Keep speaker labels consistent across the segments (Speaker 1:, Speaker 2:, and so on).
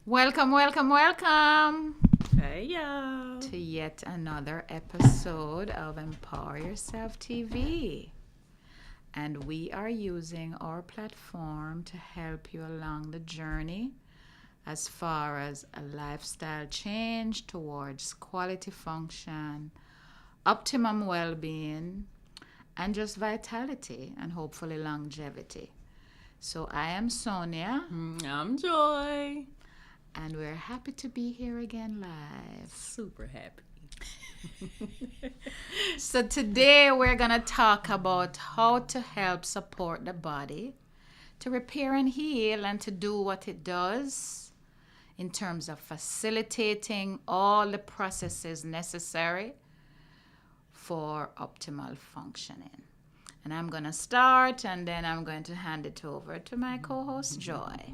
Speaker 1: Welcome, welcome, welcome
Speaker 2: Hey y'all.
Speaker 1: to yet another episode of Empower Yourself TV. And we are using our platform to help you along the journey as far as a lifestyle change towards quality function, optimum well-being, and just vitality and hopefully longevity. So I am Sonia,
Speaker 2: I'm Joy.
Speaker 1: and we're happy to be here again live.
Speaker 2: Super happy.
Speaker 1: So today we're going to talk about how to help support the body to repair and heal and to do what it does in terms of facilitating all the processes necessary for optimal functioning. And I'm going to start and then I'm going to hand it over to my co-host Joy.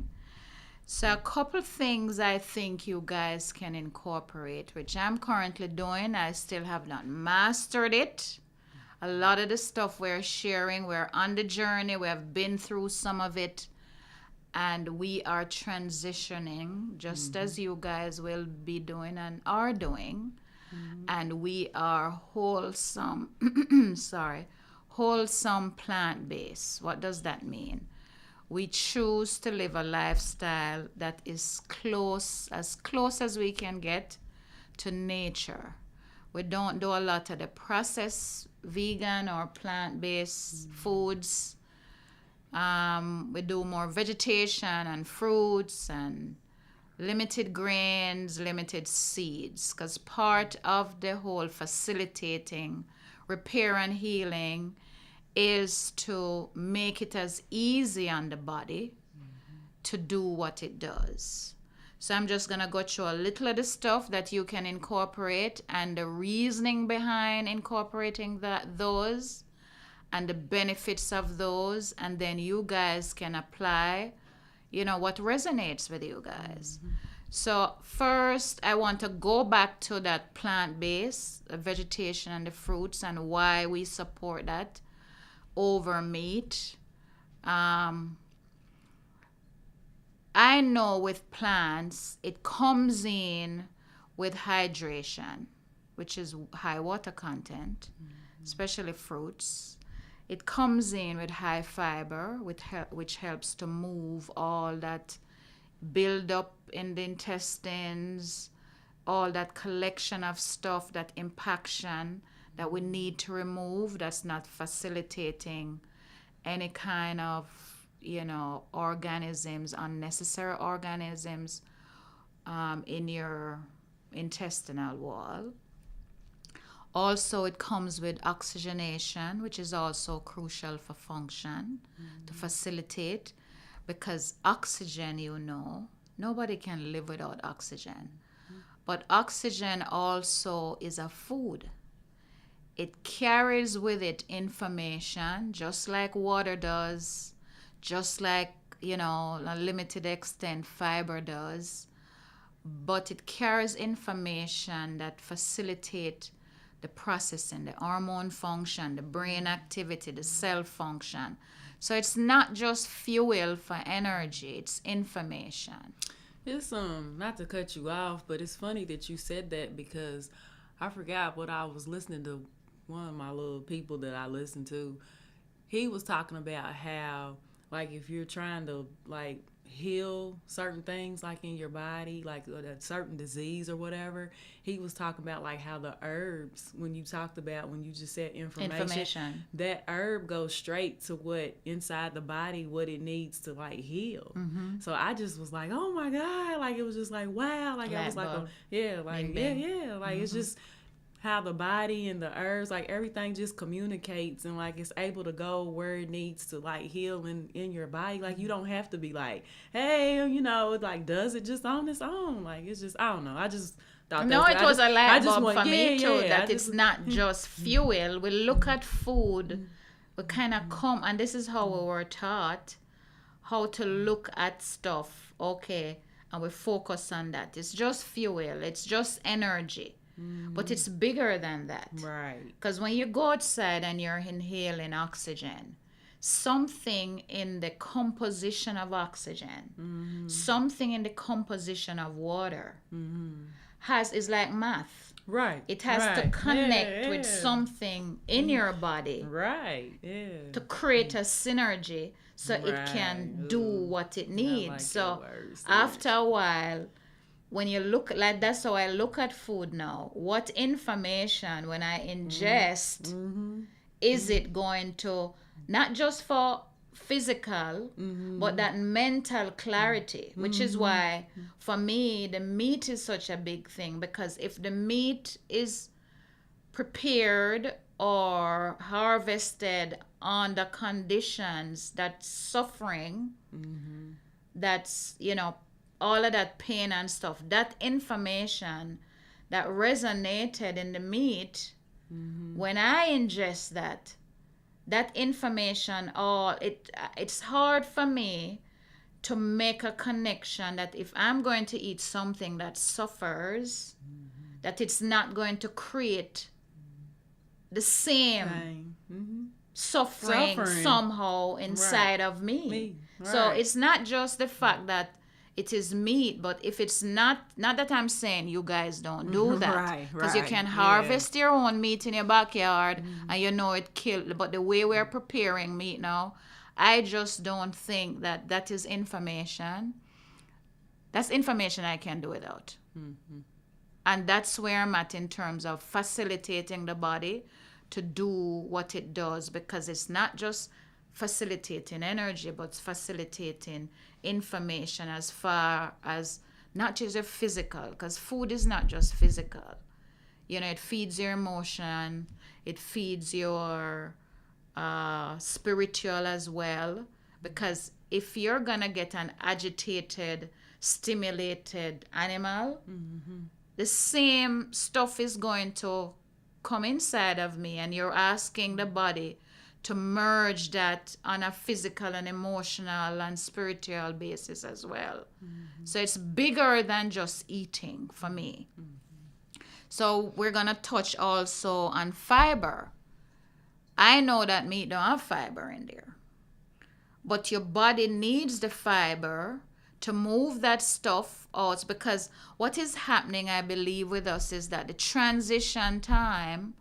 Speaker 1: So a couple things I think you guys can incorporate, which I'm currently doing. I still have not mastered it. A lot of the stuff we're sharing, we're on the journey. We have been through some of it. And we are transitioning, just as you guys will be doing and are doing. And we are wholesome, wholesome plant-based. What does that mean? We choose to live a lifestyle that is close as we can get to nature. We don't do a lot of the processed vegan or plant-based foods. We do more vegetation and fruits and limited grains, limited seeds, because part of the whole facilitating repair and healing is to make it as easy on the body to do what it does. So I'm just going to go through a little of the stuff that you can incorporate and the reasoning behind incorporating those and the benefits of those, and then you guys can apply, what resonates with you guys. So first, I want to go back to that plant-based vegetation and the fruits and why we support that over meat. I know with plants, it comes in with hydration, which is high water content, especially fruits. It comes in with high fiber, which helps to move all that build up in the intestines, all that collection of stuff, that impaction that we need to remove that's not facilitating any kind of, organisms, unnecessary organisms in your intestinal wall. Also, it comes with oxygenation, which is also crucial for function to facilitate, because oxygen, nobody can live without oxygen. But oxygen also is a food. It carries with it information, just like water does, just like, a limited extent fiber does. But it carries information that facilitate the processing, the hormone function, the brain activity, the cell function. So it's not just fuel for energy, it's information.
Speaker 2: It's not to cut you off, but it's funny that you said that because I forgot what I was listening to. One of my little people that I listen to, he was talking about how, like, if you're trying to heal certain things like in your body, like a certain disease or whatever, he was talking about how the herbs, when you just said information, that herb goes straight to what inside the body, what it needs to heal. So I just was like, oh my God, it was just wow, I was it's just how the body and the herbs, everything just communicates and it's able to go where it needs to heal in your body. You don't have to be hey, it does it just on its own. It's just, I don't know. I just thought
Speaker 1: no, it was a light bulb for me too, that
Speaker 2: it's
Speaker 1: not just fuel. We look at food, we kind of come, and this is how we were taught how to look at stuff, okay, and we focus on that. It's just fuel, it's just energy. But it's bigger than that.
Speaker 2: Right.
Speaker 1: Because when you go outside and you're inhaling oxygen, something in the composition of oxygen, something in the composition of water is like math.
Speaker 2: Right.
Speaker 1: It has to
Speaker 2: Right.
Speaker 1: connect with
Speaker 2: Yeah.
Speaker 1: something in your body
Speaker 2: Right. Yeah.
Speaker 1: to create a synergy so it
Speaker 2: Right.
Speaker 1: can do
Speaker 2: Ooh.
Speaker 1: what it
Speaker 2: I
Speaker 1: needs.
Speaker 2: like that
Speaker 1: So
Speaker 2: word,
Speaker 1: after
Speaker 2: synergy.
Speaker 1: a while, when you look like that's how I look at food now. What information when I ingest
Speaker 2: Mm-hmm.
Speaker 1: is it going to not just for physical but
Speaker 2: Mm-hmm.
Speaker 1: that mental clarity, which is
Speaker 2: Mm-hmm.
Speaker 1: why for me the meat is such a big thing, because if the meat is prepared or harvested under conditions that's suffering,
Speaker 2: Mm-hmm.
Speaker 1: that's, all of that pain and stuff, that information that resonated in the meat,
Speaker 2: Mm-hmm.
Speaker 1: when I ingest that information, all it's hard for me to make a connection that if I'm going to eat something that suffers, that it's not going to create the same
Speaker 2: Pain. Mm-hmm.
Speaker 1: suffering
Speaker 2: Suffering.
Speaker 1: somehow
Speaker 2: Right.
Speaker 1: inside of me.
Speaker 2: Me.
Speaker 1: So
Speaker 2: Right.
Speaker 1: it's not just the fact that it is meat, but if it's not that I'm saying you guys don't do that,
Speaker 2: Right.
Speaker 1: because you
Speaker 2: Right.
Speaker 1: can
Speaker 2: Yeah.
Speaker 1: harvest your own meat in your backyard
Speaker 2: Mm-hmm.
Speaker 1: and you know it killed. But the way we're preparing meat now, I just don't think that is information. That's information I can do without.
Speaker 2: Mm-hmm.
Speaker 1: And that's where I'm at in terms of facilitating the body to do what it does, because it's not just facilitating energy, but it's facilitating information as far as not just your physical, because food is not just physical. It feeds your emotion, it feeds your spiritual as well, because if you're gonna get an agitated, stimulated animal,
Speaker 2: Mm-hmm.
Speaker 1: the same stuff is going to come inside of me, and you're asking the body to merge that on a physical and emotional and spiritual basis as well.
Speaker 2: Mm-hmm.
Speaker 1: So it's bigger than just eating for me. So we're going to touch also on fiber. I know that meat don't have fiber in there, but your body needs the fiber to move that stuff out, because what is happening, I believe, with us is that the transition time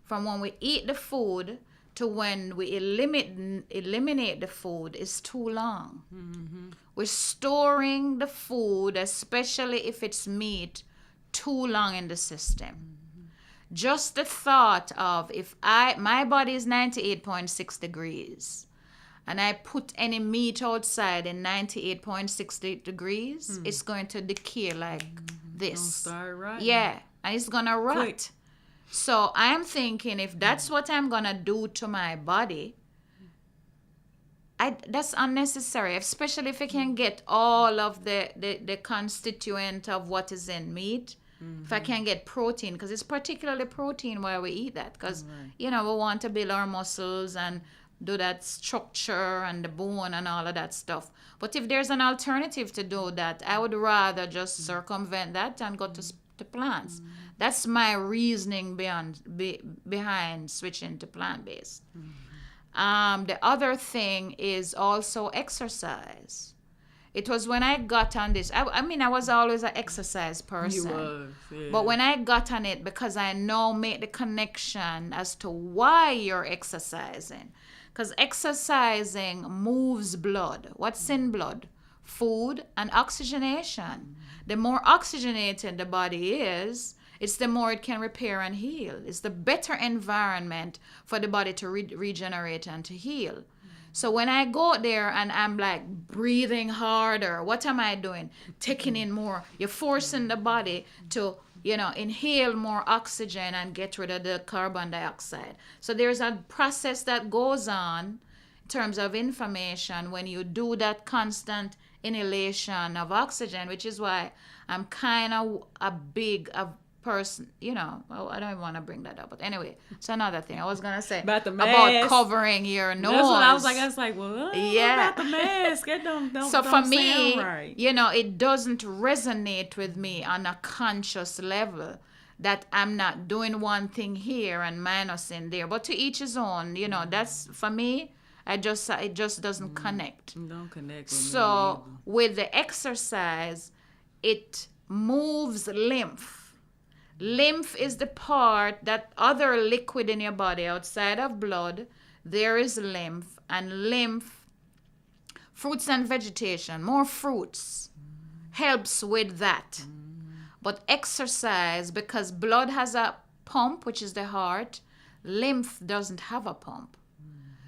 Speaker 1: from when we eat the food to when we eliminate the food is too long.
Speaker 2: Mm-hmm.
Speaker 1: We're storing the food, especially if it's meat, too long in the system. Just the thought of, if my body is 98.6 degrees and I put any meat outside in 98.6 degrees, it's going to decay like
Speaker 2: Don't
Speaker 1: this.
Speaker 2: start right.
Speaker 1: Yeah, and it's gonna rot.
Speaker 2: Quick.
Speaker 1: So I'm thinking, if that's what I'm gonna do to my body, that's unnecessary, especially if I can get all of the constituent of what is in meat. If I can get protein, because it's particularly protein why we eat that, because
Speaker 2: Right.
Speaker 1: we want to build our muscles and do that structure and the bone and all of that stuff. But if there's an alternative to do that, I would rather just circumvent that and go to plants. That's my reasoning behind switching to plant-based. The other thing is also exercise. It was when I got on this. I mean, I was always an exercise
Speaker 2: You
Speaker 1: person.
Speaker 2: was. Yeah.
Speaker 1: But when I got on it, because I now make the connection as to why you're exercising. Because exercising moves blood. What's in blood? Food and oxygenation. The more oxygenated the body is, it's the more it can repair and heal. It's the better environment for the body to regenerate and to heal. So when I go there and I'm like breathing harder, what am I doing? Taking in more. You're forcing the body to, inhale more oxygen and get rid of the carbon dioxide. So there's a process that goes on in terms of information when you do that constant inhalation of oxygen, which is why I'm kind of a person, well, I don't even want to bring that up, but anyway, it's another thing I was gonna say
Speaker 2: About the
Speaker 1: about
Speaker 2: mask.
Speaker 1: covering your nose.
Speaker 2: That's what I was like. I was like, well,
Speaker 1: Yeah.
Speaker 2: about the mask. That don't
Speaker 1: So for me,
Speaker 2: sound right.
Speaker 1: it doesn't resonate with me on a conscious level, that I'm not doing one thing here and minus in there. But to each his own, that's for me. It just doesn't connect.
Speaker 2: Don't connect with me
Speaker 1: So
Speaker 2: either.
Speaker 1: with the exercise, it moves lymph. Lymph is the part, that other liquid in your body outside of blood. There is lymph, and lymph, fruits and vegetation, more fruits, helps with that. But exercise, because blood has a pump, which is the heart, lymph doesn't have a pump.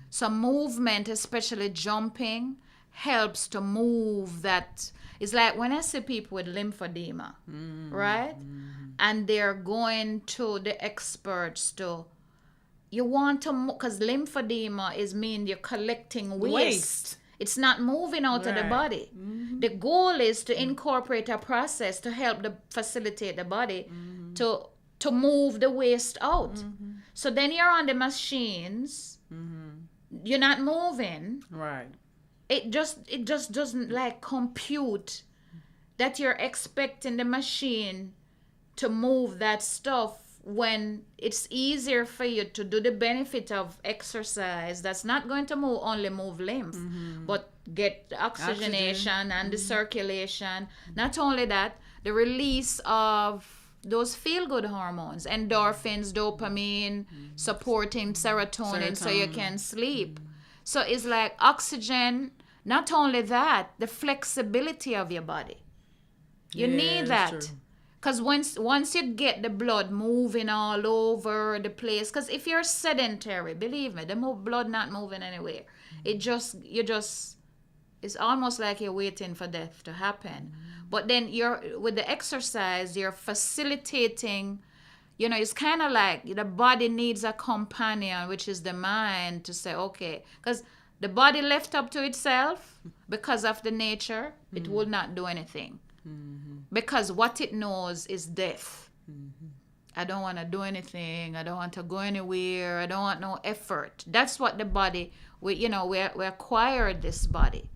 Speaker 1: So movement, especially jumping, helps to move that. It's like when I see people with lymphedema, right? And they're going to the experts to, you want to, because lymphedema is mean you're collecting waste. It's not moving out of the body. The goal is to incorporate a process to help facilitate the body to move the waste out. So then you're on the machines. You're not moving.
Speaker 2: Right.
Speaker 1: It just doesn't like compute that you're expecting the machine to move that stuff when it's easier for you to do the benefit of exercise that's not going to only move lymph, but get the oxygenation and the circulation. Not only that, the release of those feel-good hormones, endorphins, dopamine, supporting serotonin so you can sleep. So it's like oxygen. Not only that, the flexibility of your body. You need that. Because once you get the blood moving all over the place, because if you're sedentary, believe me, the blood not moving anywhere. It's almost like you're waiting for death to happen. But then with the exercise, you're facilitating, it's kind of like the body needs a companion, which is the mind, to say, okay, because the body left up to itself, because of the nature, it will not do anything. Because what it knows is death. I don't want to do anything. I don't want to go anywhere. I don't want no effort. That's what the body, we acquired this body.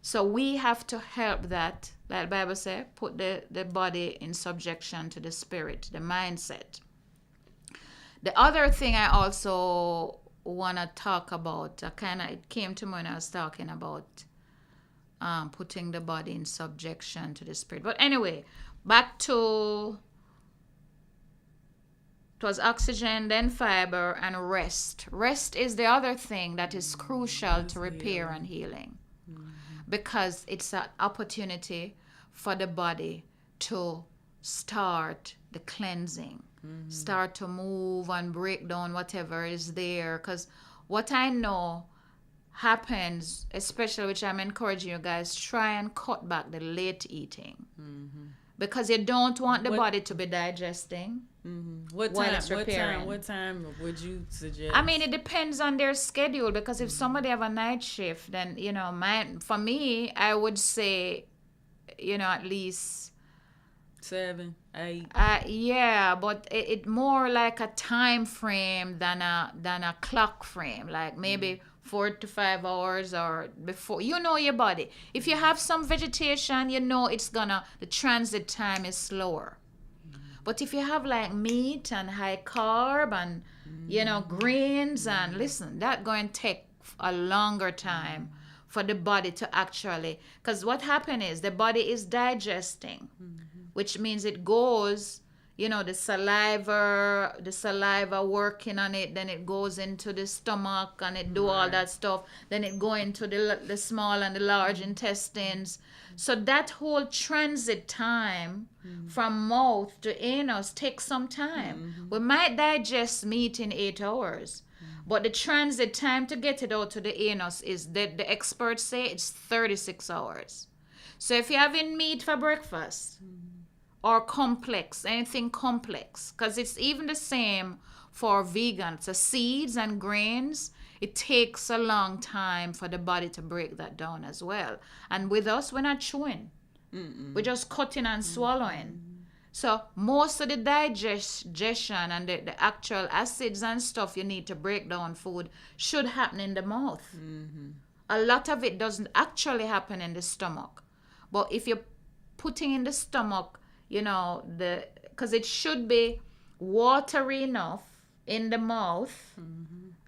Speaker 1: So we have to help that, like the Bible says, put the body in subjection to the spirit, the mindset. The other thing I also want to talk about, it came to me when I was talking about putting the body in subjection to the spirit. But anyway, back to, it was oxygen, then fiber, and rest. Rest is the other thing that is crucial to repair and healing, because it's an opportunity for the body to start the cleansing, start to move and break down whatever is there. Because what I know happens, especially, which I'm encouraging you guys, try and cut back the late eating, because you don't want the body to be digesting.
Speaker 2: What time would you suggest?
Speaker 1: I mean, it depends on their schedule, because if somebody have a night shift, then for me, I would say, at least
Speaker 2: 7, 8.
Speaker 1: Yeah, but it more like a time frame than a clock frame, like maybe 4 to 5 hours or before. Your body. If you have some vegetation, the transit time is slower. But if you have like meat and high carb and grains, and listen, that going to take a longer time for the body to actually, because what happened is the body is digesting, which means it goes, the saliva working on it, then it goes into the stomach and it do all that stuff, then it go into the small and the large intestines. So that whole transit time from mouth to anus takes some time. We might digest meat in 8 hours, but the transit time to get it out to the anus is, the experts say, it's 36 hours. So if you're having meat for breakfast, or anything complex, because it's even the same for vegans. So seeds and grains, it takes a long time for the body to break that down as well. And with us, we're not chewing. We're just cutting and swallowing. So most of the digestion and the actual acids and stuff you need to break down food should happen in the mouth. A lot of it doesn't actually happen in the stomach. But if you're putting in the stomach, because it should be watery enough in the mouth,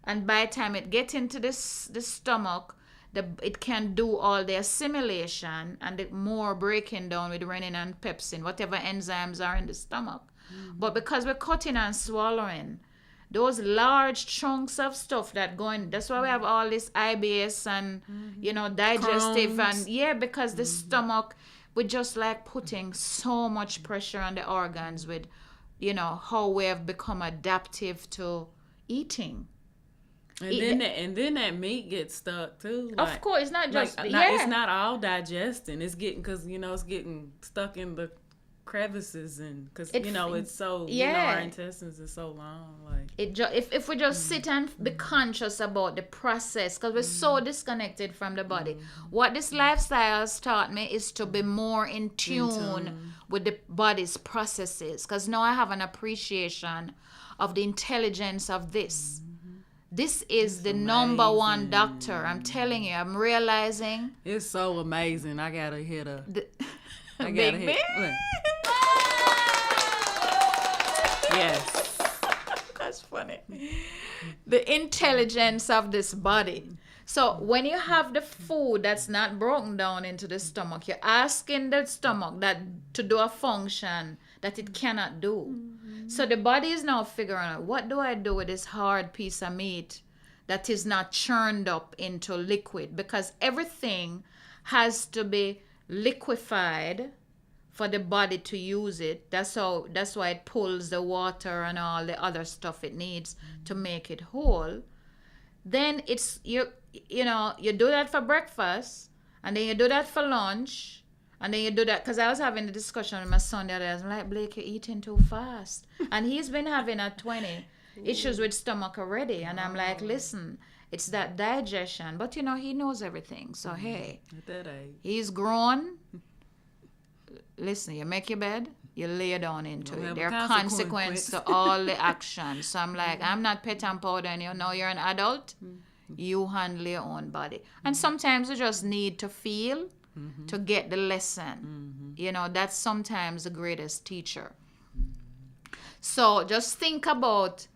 Speaker 1: and by the time it gets into the stomach, it can do all the assimilation and the more breaking down with renin and pepsin, whatever enzymes are in the stomach. But because we're cutting and swallowing, those large chunks of stuff that go in, that's why we have all this IBS and, digestive
Speaker 2: Crohn's.
Speaker 1: and, because the stomach, we're just like putting so much pressure on the organs with, how we have become adaptive to eating.
Speaker 2: And then that meat gets stuck too. Like,
Speaker 1: of course, it's not just
Speaker 2: it's not all digesting. It's getting it's getting stuck in the crevices and because it's so our intestines are so long. Like
Speaker 1: if we just sit and be conscious about the process, because we're so disconnected from the body. What this lifestyle has taught me is to be more in tune with the body's processes, because now I have an appreciation of the intelligence of this. This is the number one doctor. I'm telling you, I'm realizing.
Speaker 2: It's so amazing. I gotta hit a I
Speaker 1: gotta hit.
Speaker 2: Yes.
Speaker 1: That's funny. The intelligence of this body. So when you have the food that's not broken down into the stomach, you're asking the stomach that to do a function that it cannot do. So the body is now figuring out, what do I do with this hard piece of meat that is not churned up into liquid? Because everything has to be liquefied for the body to use it. That's why it pulls the water and all the other stuff it needs to make it whole. Then it's you do that for breakfast, and then you do that for lunch, and then you do that, because I was having a discussion with my son the other day. I was like, Blake, you're eating too fast. And he's been having at 20 issues with stomach already. And I'm like, listen, it's that digestion. But he knows everything. So hey,
Speaker 2: at that age,
Speaker 1: he's grown. Listen, you make your bed, you lay down into it. There are consequences to all the actions. So I'm like, I'm not pet and powder, and you're an adult. You handle your own body. And sometimes you just need to feel to get the lesson. That's sometimes the greatest teacher. So just think about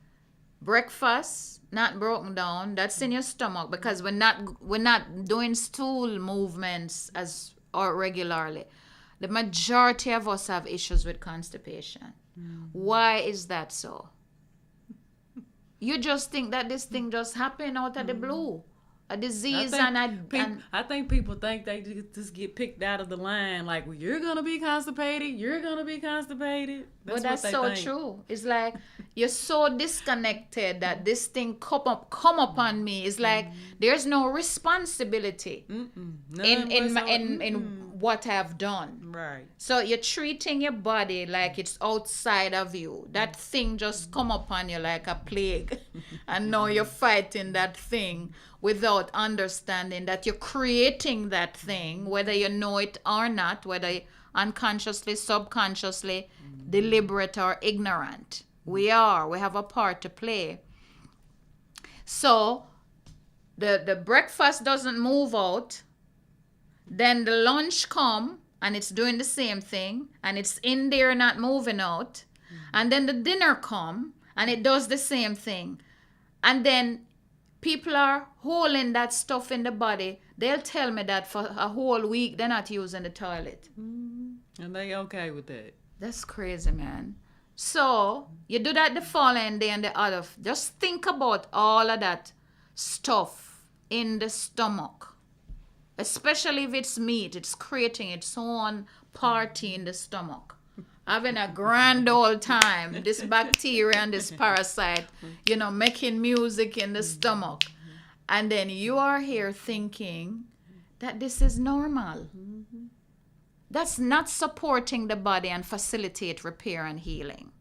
Speaker 1: breakfast not broken down. That's in your stomach, because we're not doing stool movements or regularly. The majority of us have issues with constipation. Why is that so? You just think that this thing just happened out of the blue. A disease
Speaker 2: I think people think they just get picked out of the line. Like, well, you're going to be constipated. You're going to be constipated.
Speaker 1: That's so true. It's like you're so disconnected that this thing come upon me. It's like there's no responsibility in what I've done.
Speaker 2: Right.
Speaker 1: So you're treating your body like it's outside of you. That thing just come upon you like a plague. And now you're fighting that thing without understanding that you're creating that thing, whether you know it or not, whether unconsciously, subconsciously, deliberate or ignorant. We have a part to play. So the breakfast doesn't move out. Then the lunch come and it's doing the same thing, and it's in there not moving out. And then the dinner come and it does the same thing. And then people are holding that stuff in the body. They'll tell me that for a whole week they're not using the toilet.
Speaker 2: And they okay with that.
Speaker 1: That's crazy, man. So you do that the following day and the other. Just think about all of that stuff in the stomach. Especially if it's meat, it's creating its own party in the stomach. Having a grand old time. This bacteria and this parasite, making music in the stomach. And then you are here thinking that this is normal. That's not supporting the body and facilitate repair and healing.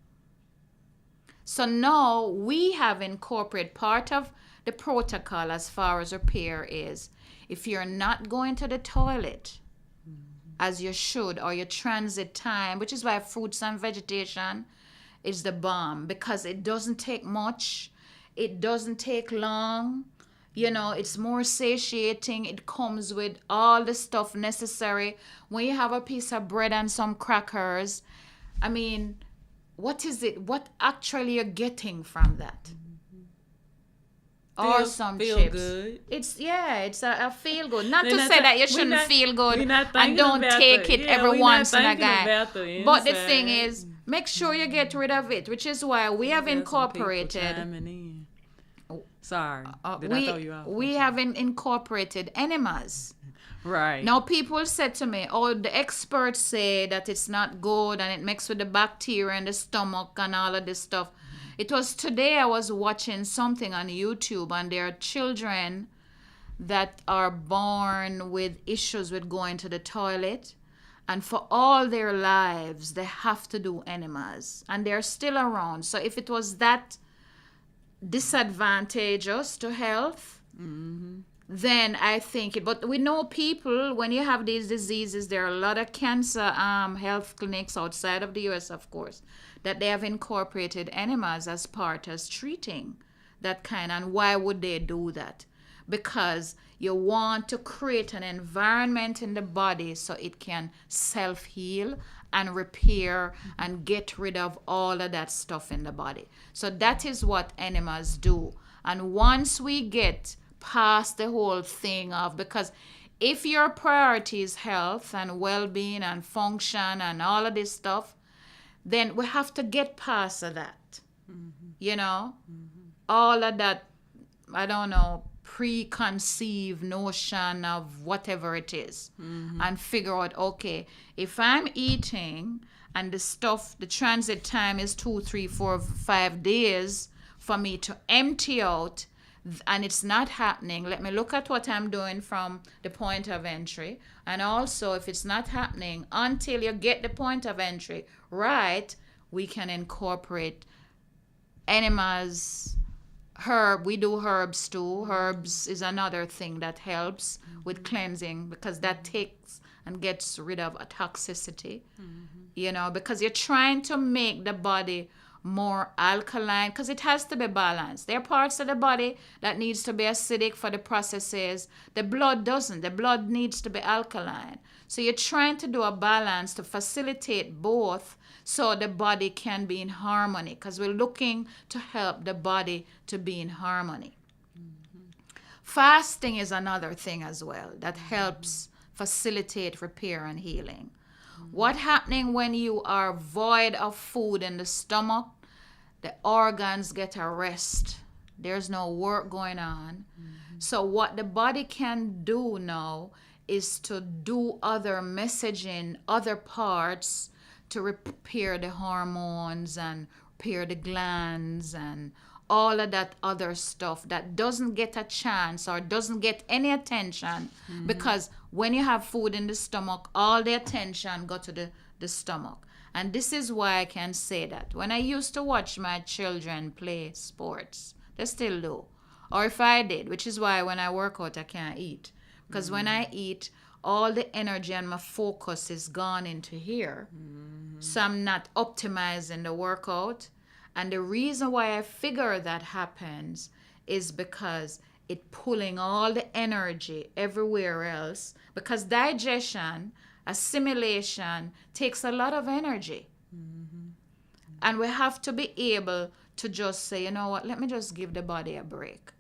Speaker 1: So now we have incorporated part of the protocol as far as repair is, if you're not going to the toilet as you should, or your transit time, which is why fruits and vegetation is the bomb, because it doesn't take much, it doesn't take long, it's more satiating, it comes with all the stuff necessary. When you have a piece of bread and some crackers, I mean, what is it? What actually you're getting from that? awesome
Speaker 2: feel
Speaker 1: chips.
Speaker 2: good.
Speaker 1: It's a feel good. Not to
Speaker 2: We're not
Speaker 1: say
Speaker 2: ta-
Speaker 1: that you
Speaker 2: we
Speaker 1: shouldn't
Speaker 2: not-
Speaker 1: feel good
Speaker 2: we not
Speaker 1: and
Speaker 2: thinking
Speaker 1: don't
Speaker 2: about
Speaker 1: take
Speaker 2: the-
Speaker 1: it
Speaker 2: yeah,
Speaker 1: every
Speaker 2: we not
Speaker 1: once in a
Speaker 2: thinking
Speaker 1: guy.
Speaker 2: about the
Speaker 1: But the thing
Speaker 2: inside.
Speaker 1: is, make sure you get rid of it, which is why we have
Speaker 2: Got some people
Speaker 1: incorporated.
Speaker 2: chiming in. Sorry, did I
Speaker 1: We
Speaker 2: throw you off?
Speaker 1: we have incorporated enemas.
Speaker 2: Right.
Speaker 1: Now people said to me, "Oh, the experts say that it's not good and it mixes with the bacteria in the stomach and all of this stuff." It was today I was watching something on YouTube, and there are children that are born with issues with going to the toilet, and for all their lives they have to do enemas, and they're still around. So if it was that disadvantageous to health, then I think it. But we know people, when you have these diseases, there are a lot of cancer health clinics outside of the US, of course, that they have incorporated enemas as part as treating that kind. And why would they do that? Because you want to create an environment in the body so it can self-heal and repair and get rid of all of that stuff in the body. So that is what enemas do. And once we get past the whole thing of, because if your priority is health and well-being and function and all of this stuff, then we have to get past that. You know, all of that, I don't know, preconceived notion of whatever it is, and figure out, okay, if I'm eating and the transit time is 2, 3, 4, 5 days for me to empty out, and it's not happening, let me look at what I'm doing from the point of entry. And also, if it's not happening until you get the point of entry right, we can incorporate enemas, we do herbs too. Herbs is another thing that helps with cleansing, because that takes and gets rid of a toxicity, because you're trying to make the body more alkaline, because it has to be balanced. There are parts of the body that needs to be acidic for the processes. The blood doesn't. The blood needs to be alkaline. So you're trying to do a balance to facilitate both, so the body can be in harmony, because we're looking to help the body to be in harmony. Fasting is another thing as well that helps facilitate repair and healing. What's happening when you are void of food in the stomach? The organs get a rest. There's no work going on. So what the body can do now is to do other messaging, other parts, to repair the hormones and repair the glands and all of that other stuff that doesn't get a chance or doesn't get any attention, because when you have food in the stomach, all the attention go to the stomach. And this is why I can say that. When I used to watch my children play sports, they still do. Or if I did, which is why when I work out, I can't eat. Because when I eat, all the energy and my focus is gone into here. So I'm not optimizing the workout. And the reason why I figure that happens is because it pulling all the energy everywhere else, because digestion, assimilation takes a lot of energy. And we have to be able to just say, you know what, let me just give the body a break.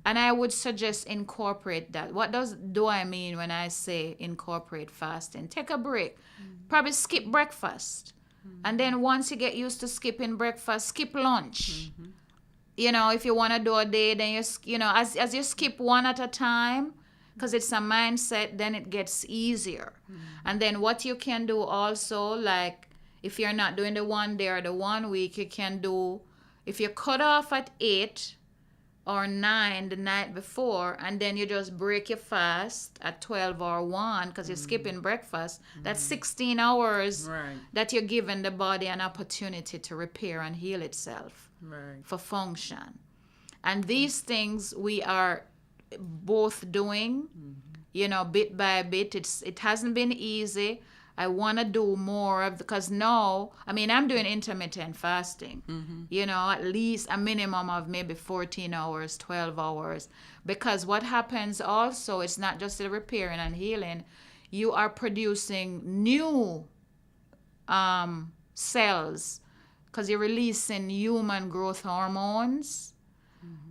Speaker 1: And I would suggest incorporate that. What do I mean when I say incorporate fasting? Take a break. Probably skip breakfast. And then once you get used to skipping breakfast, skip lunch. If you want to do a day, then as you skip one at a time, because it's a mindset, then it gets easier. And then what you can do also, like if you're not doing the 1 day or the 1 week, you can do, if you cut off at 8 or 9 the night before, and then you just break your fast at 12 or 1 because you're skipping breakfast, that's 16 hours that you're giving the body an opportunity to repair and heal itself for function. And these things we are both doing, bit by bit. It hasn't been easy. I want to do more of, because now, I'm doing intermittent fasting, at least a minimum of maybe 14 hours, 12 hours. Because what happens also, it's not just the repairing and healing. You are producing new cells, because you're releasing human growth hormones.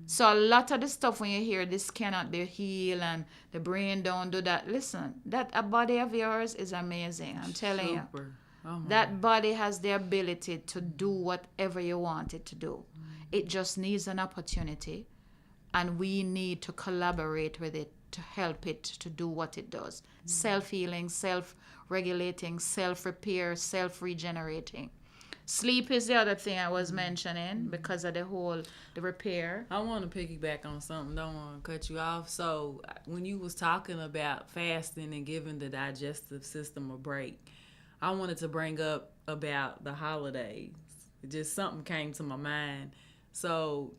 Speaker 1: So a lot of the stuff when you hear this cannot be healed and the brain don't do that. Listen, that a body of yours is amazing. I'm telling you.
Speaker 2: Super. Oh my
Speaker 1: That body has the ability to do whatever you want it to do. It just needs an opportunity, and we need to collaborate with it to help it to do what it does. Self-healing, self-regulating, self-repair, self-regenerating. Sleep is the other thing I was mentioning because of the repair.
Speaker 2: I want to piggyback on something. Don't want to cut you off. So when you was talking about fasting and giving the digestive system a break, I wanted to bring up about the holidays. Just something came to my mind. So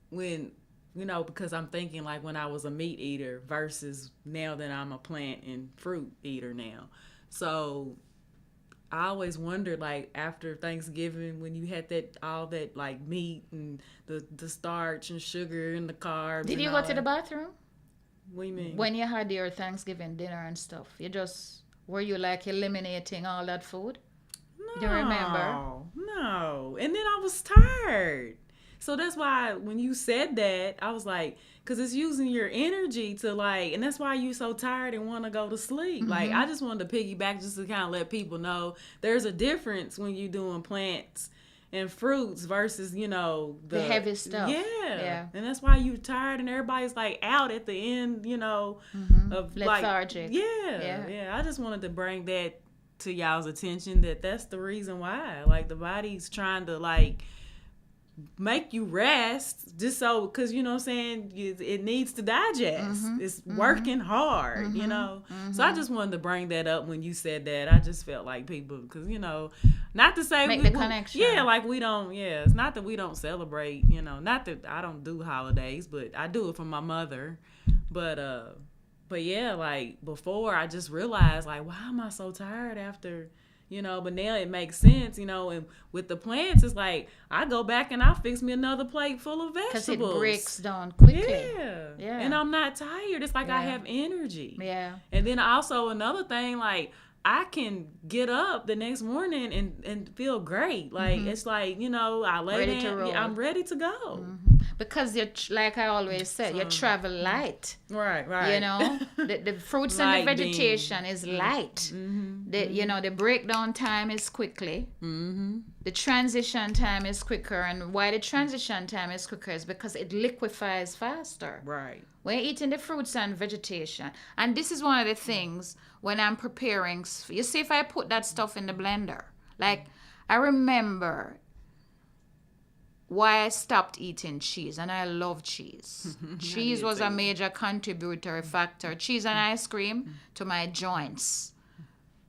Speaker 2: when, because I'm thinking like when I was a meat eater versus now that I'm a plant and fruit eater now. So I always wondered, like, after Thanksgiving, when you had all that like meat and the starch and sugar and the carbs.
Speaker 1: Did you go to the bathroom?
Speaker 2: What do you mean?
Speaker 1: When you had your Thanksgiving dinner and stuff, were you like eliminating all that food?
Speaker 2: No.
Speaker 1: Do you remember?
Speaker 2: No. And then I was tired. So that's why when you said that, I was like, because it's using your energy to like, and that's why you so tired and want to go to sleep. Like, I just wanted to piggyback just to kind of let people know there's a difference when you're doing plants and fruits versus, the
Speaker 1: heavy stuff.
Speaker 2: Yeah. And that's why you're tired and everybody's like out at the end, of
Speaker 1: lethargic.
Speaker 2: Like, yeah. I just wanted to bring that to y'all's attention that's the reason why. Like, the body's trying to like make you rest just so, because you know what I'm saying, it needs to digest. It's working hard, so I just wanted to bring that up when you said that. I just felt like people, because not to say
Speaker 1: make the connection.
Speaker 2: Like we don't, it's not that we don't celebrate, not that I don't do holidays, but I do it for my mother. But yeah, like before I just realized like, why am I so tired after, but now it makes sense, and with the plants, it's like, I go back and I fix me another plate full of vegetables.
Speaker 1: Because it breaks down quickly.
Speaker 2: Yeah. And I'm not tired. It's like I have energy.
Speaker 1: Yeah.
Speaker 2: And then also another thing, like, I can get up the next morning and feel great. Like, it's like, I lay
Speaker 1: ready
Speaker 2: down,
Speaker 1: to roll.
Speaker 2: I'm ready to go.
Speaker 1: Because like I always said, you travel light.
Speaker 2: Right.
Speaker 1: The fruits and the vegetation is light. The breakdown time is quickly. The transition time is quicker. And why the transition time is quicker is because it liquefies faster.
Speaker 2: Right.
Speaker 1: When you're eating the fruits and vegetation. And this is one of the things when I'm preparing. You see, if I put that stuff in the blender, like I remember why I stopped eating cheese, and I love cheese. Cheese was a major contributory factor. Cheese and ice cream to my joints.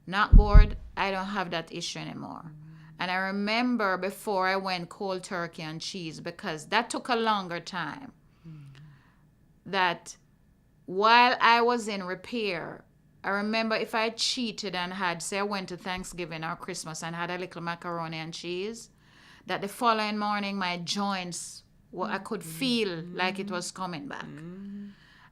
Speaker 1: Not bored, I don't have that issue anymore. And I remember before I went cold turkey on cheese, because that took a longer time, that while I was in repair, I remember if I cheated and had, say I went to Thanksgiving or Christmas and had a little macaroni and cheese, that the following morning my joints, I could feel like it was coming back.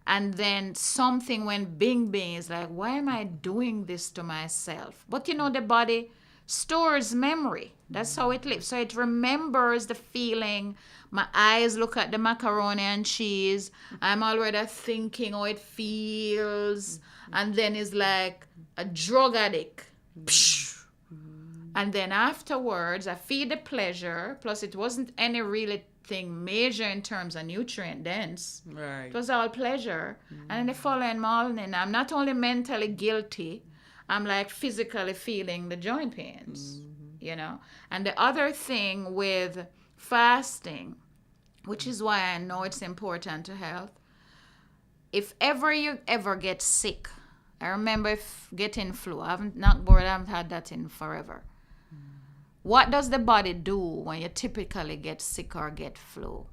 Speaker 1: And then something went bing bing. It's like, why am I doing this to myself? But the body stores memory. That's how it lives. So it remembers the feeling. My eyes look at the macaroni and cheese. I'm already thinking how it feels. And then it's like a drug addict. And then afterwards, I feel the pleasure. Plus, it wasn't any really thing major in terms of nutrient dense.
Speaker 2: Right.
Speaker 1: It was all pleasure. And then the following morning, I'm not only mentally guilty, I'm like physically feeling the joint pains, And the other thing with fasting, which is why I know it's important to health, if you ever get sick, I remember getting flu. I haven't had that in forever. What does the body do when you typically get sick or get flu?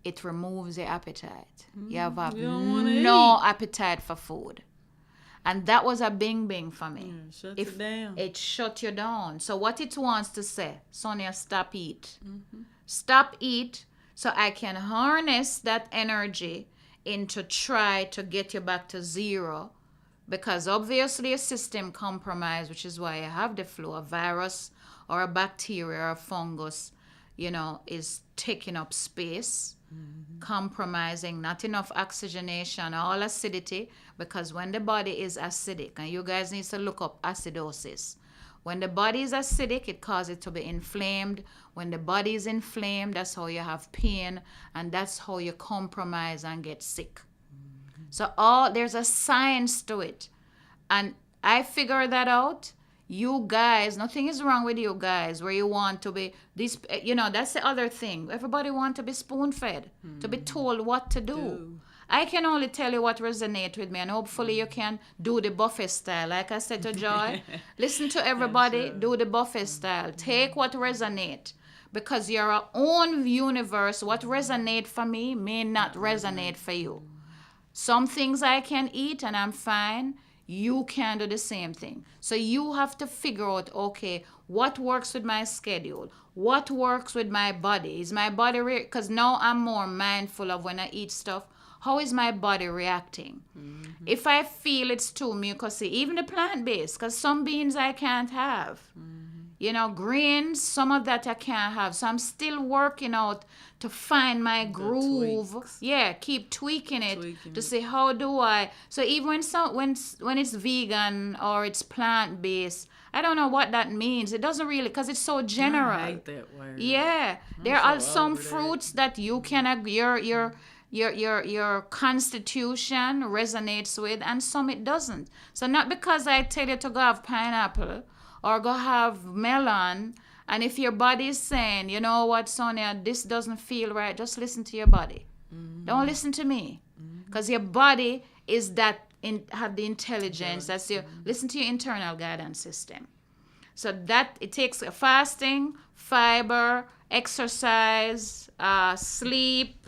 Speaker 1: It removes your appetite. You have no appetite for food. And that was a bing bing for me.
Speaker 2: Shut it down.
Speaker 1: It shut you down. So what it wants to say, Sonia, stop eat. Stop eat so I can harness that energy into try to get you back to zero. Because obviously a system compromised, which is why you have the flu, a virus or a bacteria or a fungus, is taking up space, compromising, not enough oxygenation, all acidity, because when the body is acidic, and you guys need to look up acidosis. When the body is acidic, it causes it to be inflamed. When the body is inflamed, that's how you have pain, and that's how you compromise and get sick. So there's a science to it. And I figured that out. You guys, nothing is wrong with you guys where you want to be this, that's the other thing. Everybody want to be spoon-fed, to be told what to do. I can only tell you what resonates with me, and hopefully you can do the buffet style. Like I said to Joy, listen to everybody, do the buffet style. Take what resonates, because your own universe, what resonates for me may not resonate for you. Some things I can eat and I'm fine. You can do the same thing. So you have to figure out, okay, what works with my schedule? What works with my body? Is my body, because now I'm more mindful of when I eat stuff. How is my body reacting? If I feel it's too mucousy, even the plant-based, because some beans I can't have. Greens, some of that I can't have. So I'm still working out to find my groove. Yeah, keep tweaking it to say, how do I? So even when it's vegan or it's plant-based, I don't know what that means. It doesn't really, because it's so general.
Speaker 2: I hate that word.
Speaker 1: Yeah, there are some fruits that you can, your constitution resonates with, and some it doesn't. So not because I tell you to go have pineapple or go have melon, and if your body is saying, you know what, Sonia, this doesn't feel right, just listen to your body. Don't listen to me, because your body is have the intelligence. That's listen to your internal guidance system. So that it takes fasting, fiber, exercise, sleep,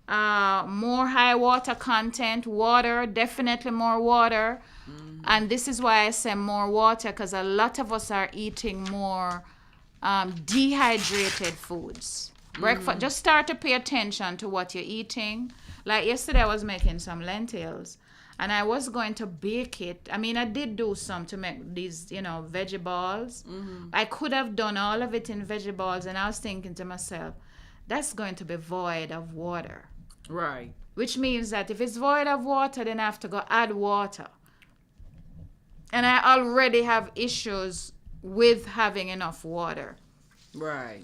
Speaker 1: more high water content, water, definitely more water. And this is why I say more water, because a lot of us are eating more dehydrated foods. Breakfast, just start to pay attention to what you're eating. Like yesterday I was making some lentils, and I was going to bake it. I mean, I did do some to make these, veggie balls. I could have done all of it in veggie balls, and I was thinking to myself, that's going to be void of water.
Speaker 2: Right.
Speaker 1: Which means that if it's void of water, then I have to go add water. And I already have issues with having enough water.
Speaker 2: Right.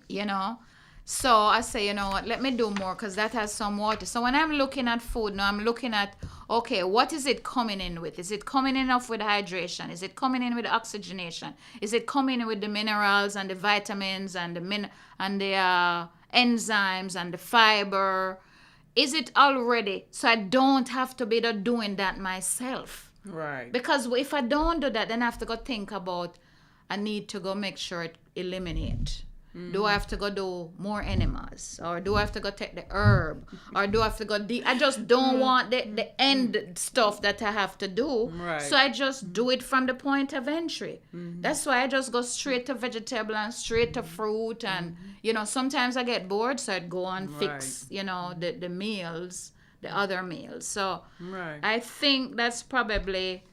Speaker 1: So I say, you know what, let me do more, because that has some water. So when I'm looking at food now, I'm looking at, okay, what is it coming in with? Is it coming enough with hydration? Is it coming in with oxygenation? Is it coming in with the minerals and the vitamins and the enzymes and the fiber? Is it already, so I don't have to be doing that myself?
Speaker 2: Right.
Speaker 1: Because if I don't do that, then I have to go think about, I need to go make sure it eliminate. Do I have to go do more enemas? Or do I have to go take the herb? Or do I have to go I just don't want the end stuff that I have to do.
Speaker 2: Right.
Speaker 1: So I just do it from the point of entry. That's why I just go straight to vegetable and straight to fruit. And, sometimes I get bored, so I'd go and fix, the meals, the other meals. So I think that's probably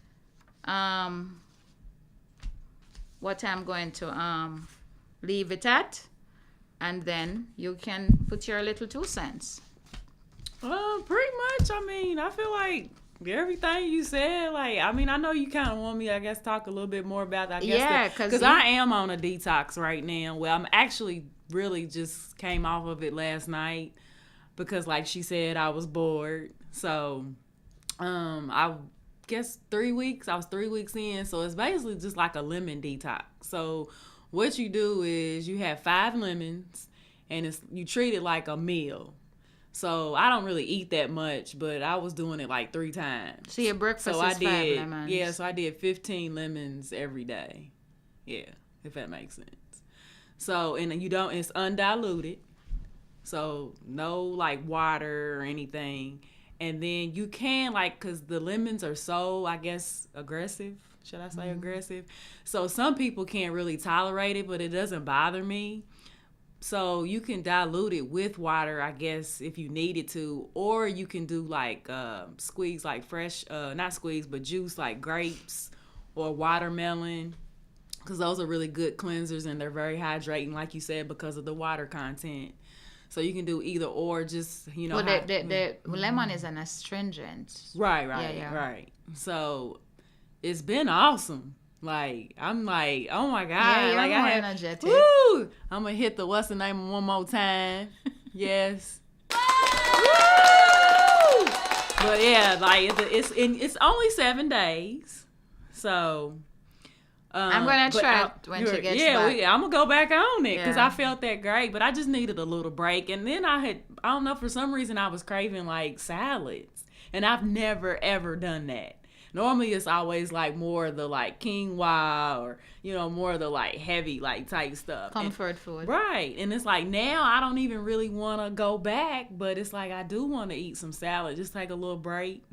Speaker 1: what I'm going to leave it at, and then you can put your little 2 cents.
Speaker 2: Pretty much. I mean, I feel like everything you said, I know you kind of want me, I guess, talk a little bit more about that.
Speaker 1: Yeah,
Speaker 2: because I am on a detox right now. Well, I'm actually really just came off of it last night because, like she said, I was bored. So, I guess 3 weeks. I was 3 weeks in, so it's basically just like a lemon detox. So what you do is you have 5 lemons, and you treat it like a meal. So I don't really eat that much, but I was doing it like 3 times.
Speaker 1: So your breakfast is 5 lemons.
Speaker 2: Yeah, so I did 15 lemons every day. Yeah, if that makes sense. So, and it's undiluted. So no water or anything. And then you can because the lemons are so, I guess, aggressive. Should I say aggressive? So some people can't really tolerate it, but it doesn't bother me. So you can dilute it with water, I guess, if you needed to. Or you can do squeeze fresh, not squeeze, but juice grapes or watermelon. because those are really good cleansers and they're very hydrating, like you said, because of the water content. So you can do either or, just,
Speaker 1: Well, the lemon is an astringent.
Speaker 2: Right.
Speaker 1: Yeah.
Speaker 2: So it's been awesome. Like, I'm like, oh my God.
Speaker 1: Yeah, you're
Speaker 2: like,
Speaker 1: more energetic.
Speaker 2: Woo! I'm going to hit the what's the name one more time. Yes. Woo! But yeah, like, it's only 7 days. So
Speaker 1: I'm going to try it when she gets back.
Speaker 2: I'm going to go back on it because
Speaker 1: Yeah.
Speaker 2: I felt that great. But I just needed a little break. And then I don't know, for some reason I was craving like salads. And I've never, ever done that. Normally it's always like more of the like quinoa or, more of the like heavy like type stuff.
Speaker 1: Comfort food.
Speaker 2: Right. And it's like now I don't even really want to go back, but it's like I do want to eat some salad, just take a little break,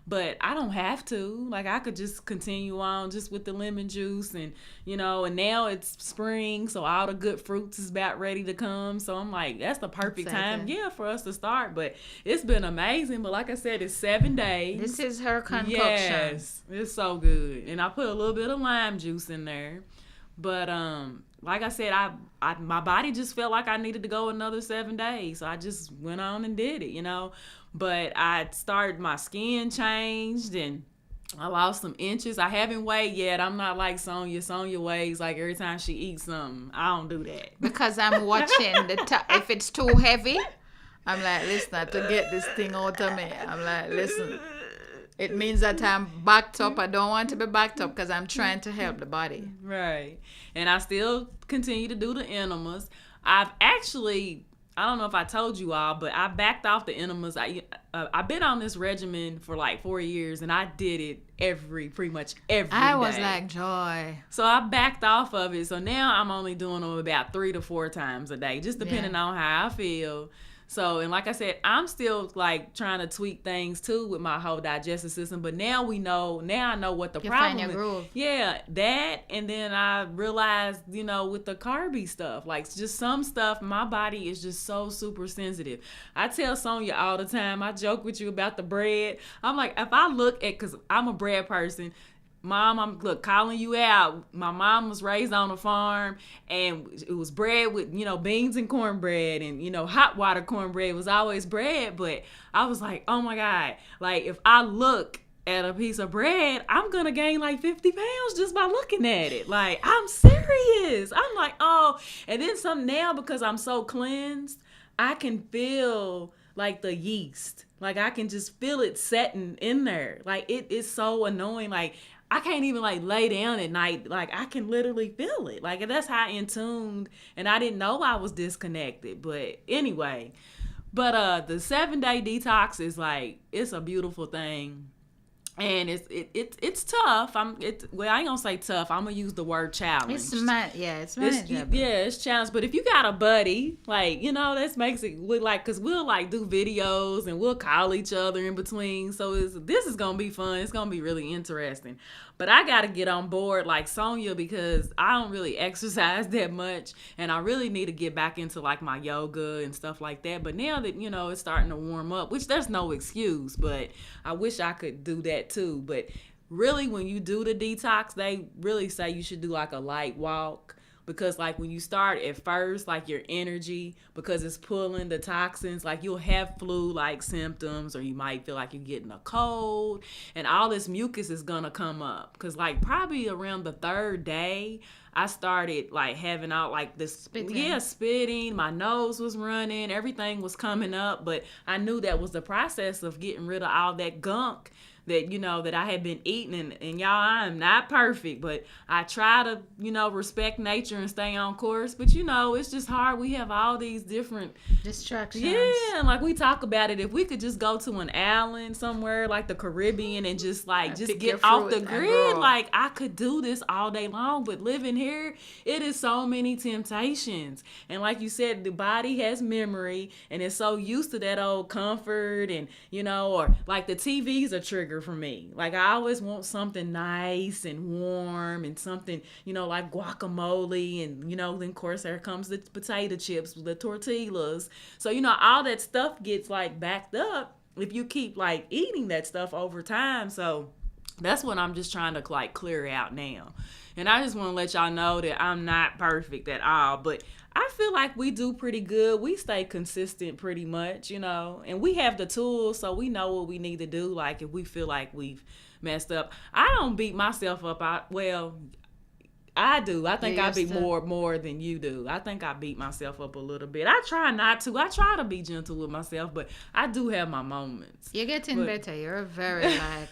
Speaker 2: But I don't have to. Like, I could just continue on just with the lemon juice and, and now it's spring, so all the good fruits is about ready to come. So I'm like, that's the perfect time, for us to start. But it's been amazing. But like I said, it's 7 days.
Speaker 1: This is her concoction.
Speaker 2: Yes, it's so good. And I put a little bit of lime juice in there. But like I said, I my body just felt like I needed to go another 7 days. So I just went on and did it, But I started, my skin changed and I lost some inches. I haven't weighed yet. I'm not like Sonya. Sonya weighs like every time she eats something. I don't do that.
Speaker 1: Because I'm watching if it's too heavy, I'm like, listen, to get this thing out of me. I'm like, listen, it means that I'm backed up. I don't want to be backed up because I'm trying to help the body.
Speaker 2: Right. And I still continue to do the enemas. I've actually, I don't know if I told you all, but I backed off the enemas. I've been on this regimen for like 4 years, and I did it pretty much every day.
Speaker 1: I was like, Joy.
Speaker 2: So I backed off of it. So now I'm only doing them about 3 to 4 times a day, just depending on how I feel. So, and like I said, I'm still like trying to tweak things too with my whole digestive system. But now I know what the problem
Speaker 1: find your
Speaker 2: is.
Speaker 1: groove.
Speaker 2: Yeah, that. And then I realized, with the carby stuff, like just some stuff, my body is just so super sensitive. I tell Sonya all the time, I joke with you about the bread. I'm like, if I look at, because I'm a bread person, Mom, I'm calling you out. My mom was raised on a farm, and it was bread with, beans and cornbread, and, hot water cornbread was always bread. But I was like, oh my God, like if I look at a piece of bread, I'm going to gain like 50 pounds just by looking at it. Like, I'm serious. I'm like, oh, and then now because I'm so cleansed, I can feel like the yeast. Like I can just feel it setting in there. Like it is so annoying. Like I can't even like lay down at night. Like I can literally feel it. Like that's how in tuned, and I didn't know I was disconnected. But anyway, the 7-day detox is like, it's a beautiful thing. And it's tough. I ain't gonna say tough. I'm gonna use the word challenge.
Speaker 1: It's manageable.
Speaker 2: It's challenge. But if you got a buddy, like that makes it like, cause we'll like do videos and we'll call each other in between. So this is gonna be fun. It's gonna be really interesting. But I gotta get on board like Sonya because I don't really exercise that much, and I really need to get back into like my yoga and stuff like that. But now that it's starting to warm up, which there's no excuse, but I wish I could do that too. But really, when you do the detox, they really say you should do like a light walk. Because like when you start at first, like your energy, because it's pulling the toxins, like you'll have flu-like symptoms, or you might feel like you're getting a cold, and all this mucus is gonna come up. Because like probably around the 3rd day, I started like having out like this spitting. My nose was running, everything was coming up, but I knew that was the process of getting rid of all that gunk that that I had been eating, and y'all, I am not perfect, but I try to respect nature and stay on course. But it's just hard. We have all these different
Speaker 1: distractions.
Speaker 2: Yeah, and like we talk about it, if we could just go to an island somewhere like the Caribbean and just get off the grid, like I could do this all day long. But living here, it is so many temptations, and like you said, the body has memory and it's so used to that old comfort, and or like the TV's a trigger for me. Like I always want something nice and warm and something, like guacamole, and then of course there comes the potato chips, the tortillas. So, all that stuff gets like backed up if you keep like eating that stuff over time. So That's what I'm just trying to like clear out now. And I just want to let y'all know that I'm not perfect at all, but I feel like we do pretty good. We stay consistent pretty much, you know, and we have the tools, so we know what we need to do. Like if we feel like we've messed up, I don't beat myself up. I do. I think I beat more than you do. I think I beat myself up a little bit. I try not to. I try to be gentle with myself, but I do have my moments.
Speaker 1: You're getting better. You're very like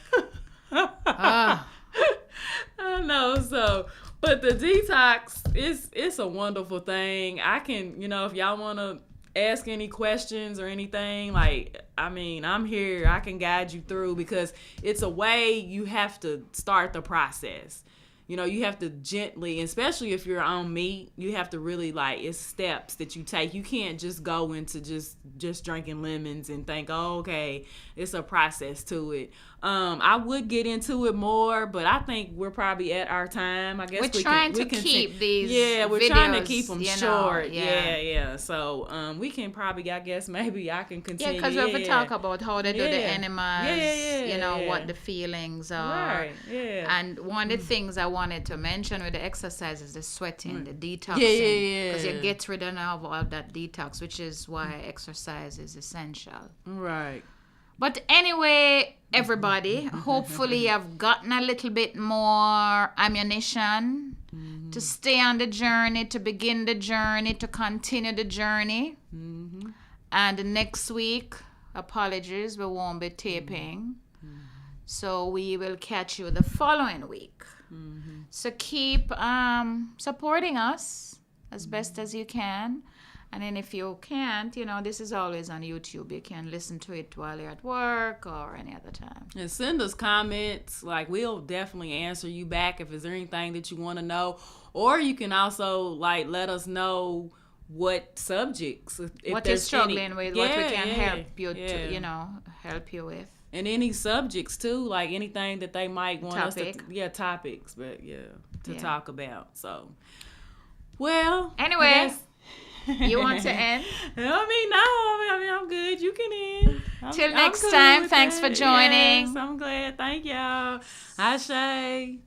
Speaker 1: I
Speaker 2: know. So, but the detox it's a wonderful thing. I can, if y'all want to ask any questions or anything, like, I mean, I'm here. I can guide you through, because it's a way you have to start the process. You have to gently, especially if you're on meat, you have to really, like, it's steps that you take. You can't just go into just drinking lemons and think, oh, okay, it's a process to it. I would get into it more, but I think we're probably at our time. I guess
Speaker 1: we're trying to keep these
Speaker 2: we're
Speaker 1: videos,
Speaker 2: trying to keep them short.
Speaker 1: Yeah.
Speaker 2: So we can probably, I guess, maybe I can continue.
Speaker 1: Yeah, because we have to talk about how they do the enemas, what the feelings are.
Speaker 2: Right, yeah.
Speaker 1: And one of the things I wanted to mention with the exercise is the sweating, the detoxing. Because it gets rid of all that detox, which is why exercise is essential.
Speaker 2: Right.
Speaker 1: But anyway, everybody, hopefully I've gotten a little bit more ammunition to stay on the journey, to begin the journey, to continue the journey. And next week, apologies, we won't be taping. So we will catch you the following week. So keep supporting us as best as you can. And then if you can't, this is always on YouTube. You can listen to it while you're at work or any other time.
Speaker 2: And send us comments. Like, we'll definitely answer you back if there's anything that you want to know. Or you can also, like, let us know what subjects.
Speaker 1: What you're struggling with, what we can help you to, help you with.
Speaker 2: And any subjects, too. Like, anything that they might want us to... topics. But, to talk about. So, well...
Speaker 1: Anyway... You want to end?
Speaker 2: I'm good. You can end.
Speaker 1: Till next time, thanks for joining.
Speaker 2: Yes, I'm glad. Thank y'all. Ashe.